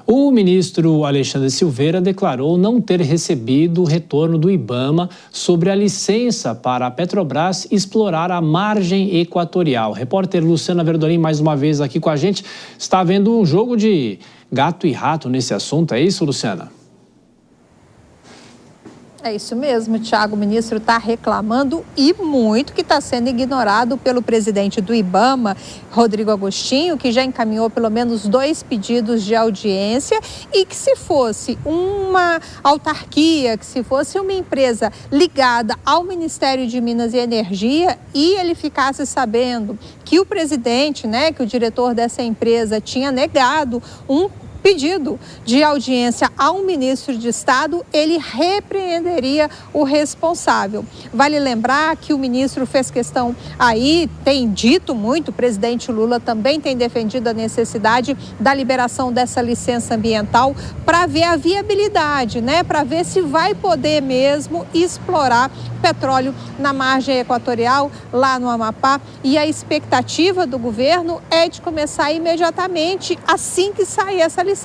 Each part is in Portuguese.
O ministro Alexandre Silveira declarou não ter recebido o retorno do IBAMA sobre a licença para a Petrobras explorar a margem equatorial. Repórter Luciana Verdolim, mais uma vez aqui com a gente. Está havendo um jogo de gato e rato nesse assunto, é isso, Luciana? É isso mesmo, Thiago. O ministro está reclamando e muito que está sendo ignorado pelo presidente do IBAMA, Rodrigo Agostinho, que já encaminhou pelo menos 2 pedidos de audiência e que se fosse uma autarquia, que se fosse uma empresa ligada ao Ministério de Minas e Energia e ele ficasse sabendo que o presidente, que o diretor dessa empresa tinha negado um pedido de audiência ao ministro de Estado, ele repreenderia o responsável. Vale lembrar que o ministro fez questão aí, tem dito muito, o presidente Lula também tem defendido a necessidade da liberação dessa licença ambiental para ver a viabilidade, para ver se vai poder mesmo explorar petróleo na margem equatorial, lá no Amapá. E a expectativa do governo é de começar imediatamente, assim que sair essa licença.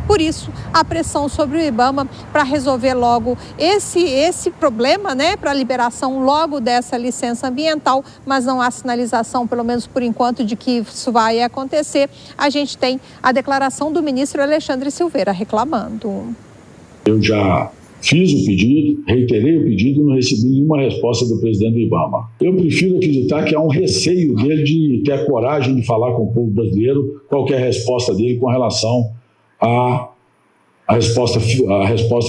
Por isso, a pressão sobre o IBAMA para resolver logo esse problema, para a liberação logo dessa licença ambiental, mas não há sinalização, pelo menos por enquanto, de que isso vai acontecer. A gente tem a declaração do ministro Alexandre Silveira reclamando. Eu já fiz o pedido, reiterei o pedido e não recebi nenhuma resposta do presidente do IBAMA. Eu prefiro acreditar que há um receio dele de ter a coragem de falar com o povo brasileiro qualquer resposta dele com relação a resposta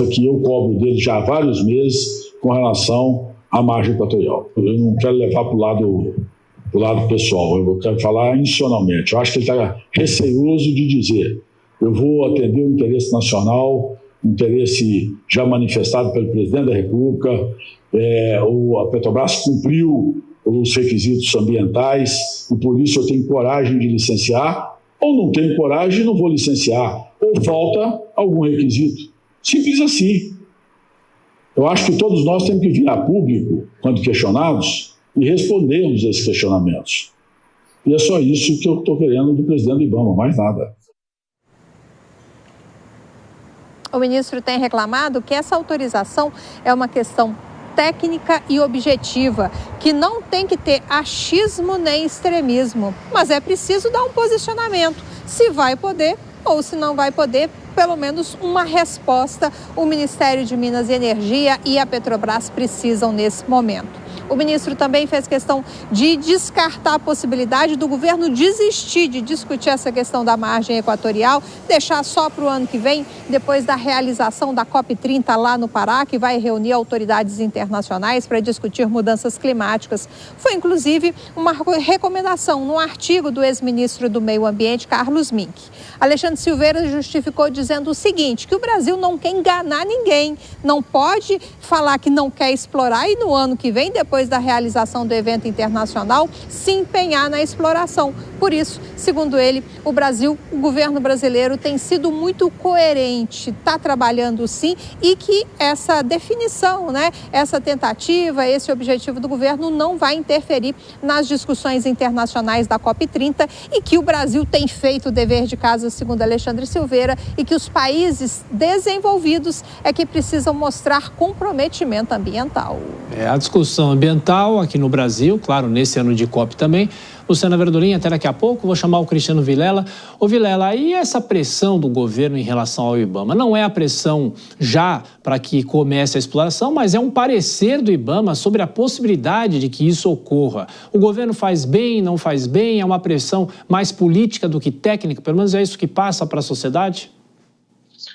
que eu cobro dele já há vários meses com relação à margem equatorial. Eu não quero levar para o lado pessoal, eu quero falar institucionalmente. Eu acho que ele está receoso de dizer: eu vou atender o interesse nacional, o interesse já manifestado pelo presidente da República, a Petrobras cumpriu os requisitos ambientais e por isso eu tenho coragem de licenciar, ou não tenho coragem e não vou licenciar, ou falta algum requisito. Simples assim. Eu acho que todos nós temos que vir a público, quando questionados, e respondermos a esses questionamentos. E é só isso que eu estou querendo do presidente do IBAMA, mais nada. O ministro tem reclamado que essa autorização é uma questão técnica e objetiva, que não tem que ter achismo nem extremismo, mas é preciso dar um posicionamento, se vai poder ou se não vai poder, pelo menos uma resposta o Ministério de Minas e Energia e a Petrobras precisam nesse momento. O ministro também fez questão de descartar a possibilidade do governo desistir de discutir essa questão da margem equatorial, deixar só para o ano que vem, depois da realização da COP30 lá no Pará, que vai reunir autoridades internacionais para discutir mudanças climáticas. Foi, inclusive, uma recomendação num artigo do ex-ministro do Meio Ambiente, Carlos Mink. Alexandre Silveira justificou dizendo o seguinte, que o Brasil não quer enganar ninguém, não pode falar que não quer explorar e no ano que vem, depois da realização do evento internacional, se empenhar na exploração. Por isso, segundo ele, o governo brasileiro tem sido muito coerente, está trabalhando sim, e que essa definição, essa tentativa, esse objetivo do governo não vai interferir nas discussões internacionais da COP30 e que o Brasil tem feito o dever de casa, segundo Alexandre Silveira, e que os países desenvolvidos é que precisam mostrar comprometimento ambiental. A discussão ambiental aqui no Brasil, claro, nesse ano de COP também. Luciana Verdolim, até daqui a pouco, vou chamar o Cristiano Vilela. Ô Vilela, e essa pressão do governo em relação ao IBAMA? Não é a pressão já para que comece a exploração, mas é um parecer do IBAMA sobre a possibilidade de que isso ocorra. O governo faz bem, não faz bem? É uma pressão mais política do que técnica? Pelo menos é isso que passa para a sociedade?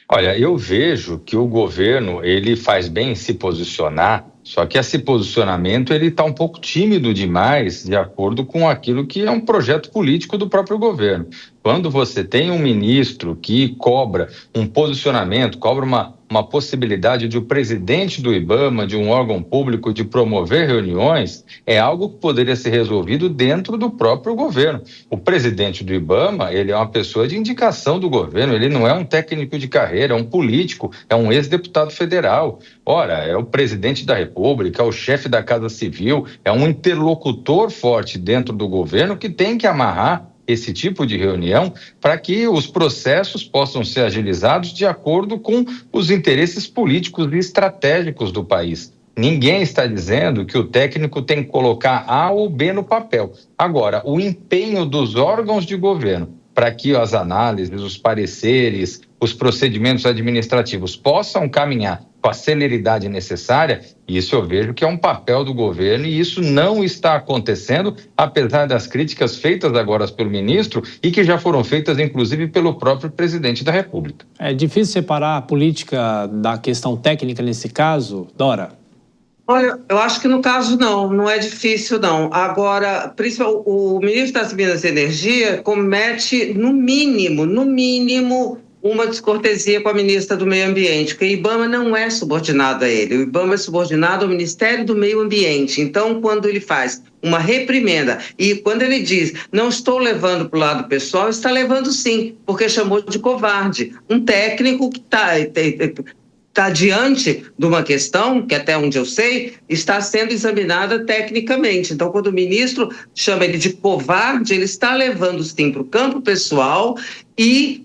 Olha, eu vejo que o governo, ele faz bem em se posicionar, só que esse posicionamento ele está um pouco tímido demais de acordo com aquilo que é um projeto político do próprio governo. Quando você tem um ministro que cobra um posicionamento, cobra uma possibilidade de o presidente do IBAMA, de um órgão público, de promover reuniões, é algo que poderia ser resolvido dentro do próprio governo. O presidente do IBAMA, ele é uma pessoa de indicação do governo, ele não é um técnico de carreira, é um político, é um ex-deputado federal. Ora, é o presidente da República, é o chefe da Casa Civil, é um interlocutor forte dentro do governo que tem que amarrar esse tipo de reunião para que os processos possam ser agilizados de acordo com os interesses políticos e estratégicos do país. Ninguém está dizendo que o técnico tem que colocar A ou B no papel. Agora, o empenho dos órgãos de governo para que as análises, os pareceres, os procedimentos administrativos possam caminhar com a celeridade necessária, isso eu vejo que é um papel do governo e isso não está acontecendo, apesar das críticas feitas agora pelo ministro e que já foram feitas, inclusive, pelo próprio presidente da República. É difícil separar a política da questão técnica nesse caso, Dora? Olha, eu acho que no caso não é difícil não. Agora, principalmente o ministro das Minas e Energia comete, no mínimo, uma descortesia com a ministra do Meio Ambiente, porque o IBAMA não é subordinado a ele, o IBAMA é subordinado ao Ministério do Meio Ambiente. Então, quando ele faz uma reprimenda e quando ele diz, não estou levando para o lado pessoal, está levando sim, porque chamou de covarde. Um técnico que está diante de uma questão que, até onde eu sei, está sendo examinada tecnicamente. Então, quando o ministro chama ele de covarde, ele está levando, sim, para o campo pessoal e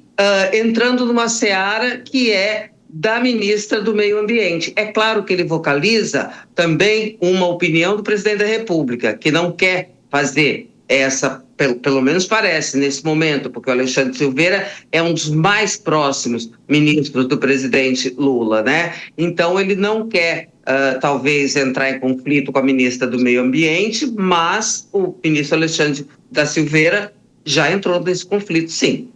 entrando numa seara que é da ministra do Meio Ambiente. É claro que ele vocaliza também uma opinião do presidente da República, que não quer fazer essa, pelo menos parece, nesse momento, porque o Alexandre Silveira é um dos mais próximos ministros do presidente Lula, né? Então, ele não quer, talvez, entrar em conflito com a ministra do Meio Ambiente, mas o ministro Alexandre da Silveira já entrou nesse conflito, sim.